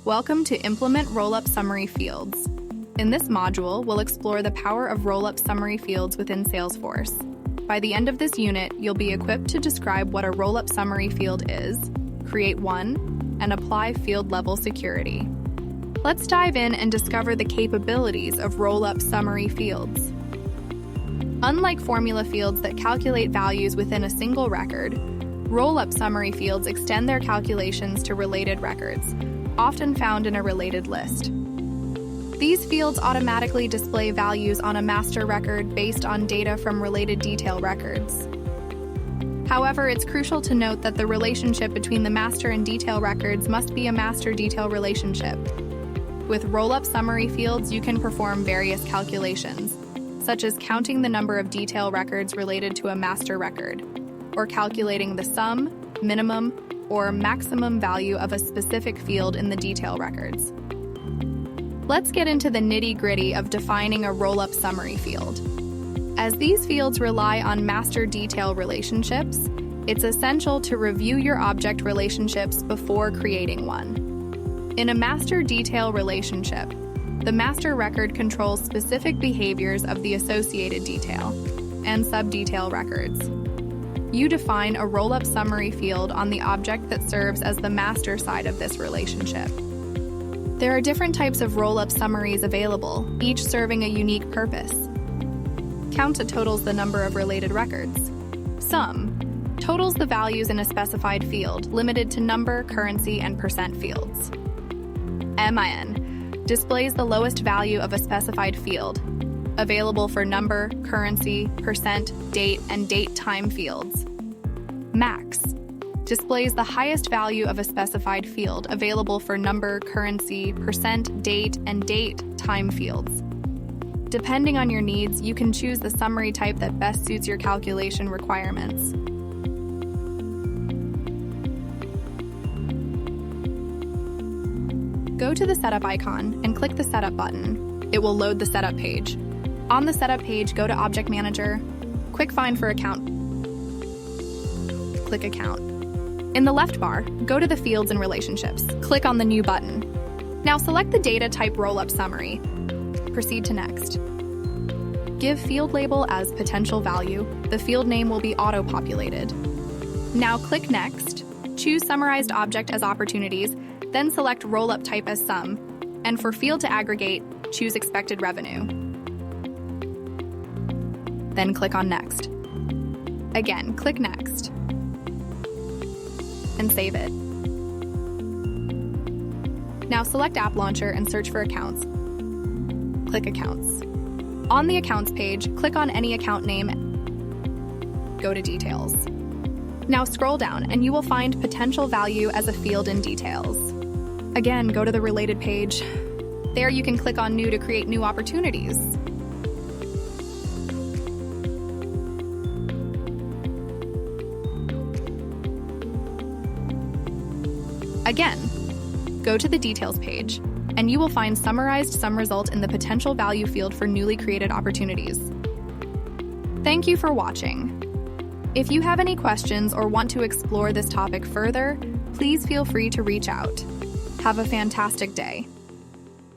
Welcome to Implement Rollup Summary Fields. In this module, we'll explore the power of rollup summary fields within Salesforce. By the end of this unit, you'll be equipped to describe what a rollup summary field is, create one, and apply field-level security. Let's dive in and discover the capabilities of rollup summary fields. Unlike formula fields that calculate values within a single record, rollup summary fields extend their calculations to related records, often found in a related list. These fields automatically display values on a master record based on data from related detail records. However, it's crucial to note that the relationship between the master and detail records must be a master-detail relationship. With rollup summary fields, you can perform various calculations, such as counting the number of detail records related to a master record, or calculating the sum, minimum, or maximum value of a specific field in the detail records. Let's get into the nitty-gritty of defining a rollup summary field. As these fields rely on master detail relationships, it's essential to review your object relationships before creating one. In a master detail relationship, the master record controls specific behaviors of the associated detail and subdetail records. You define a rollup summary field on the object that serves as the master side of this relationship. There are different types of rollup summaries available, each serving a unique purpose. Count totals the number of related records. Sum totals the values in a specified field, limited to number, currency, and percent fields. MIN displays the lowest value of a specified field, available for number, currency, percent, date, and date time fields. Max displays the highest value of a specified field, available for number, currency, percent, date, and date time fields. Depending on your needs, you can choose the summary type that best suits your calculation requirements. Go to the Setup icon and click the Setup button. It will load the Setup page. On the Setup page, go to Object Manager, quick find for Account, click Account. In the left bar, go to the Fields and Relationships. Click on the New button. Now select the data type rollup summary. Proceed to Next. Give field label as potential value. The field name will be auto-populated. Now click Next. Choose Summarized Object as Opportunities, then select Rollup Type as Sum, and for Field to Aggregate, choose Expected Revenue. Then click on Next. Again, click Next. And save it. Now select App Launcher and search for Accounts. Click Accounts. On the Accounts page, click on any account name. Go to Details. Now scroll down and you will find Potential Value as a field in Details. Again, go to the Related page. There you can click on New to create new opportunities. Again, go to the Details page, and you will find Summarized Sum Result in the Potential Value field for newly created opportunities. Thank you for watching. If you have any questions or want to explore this topic further, please feel free to reach out. Have a fantastic day.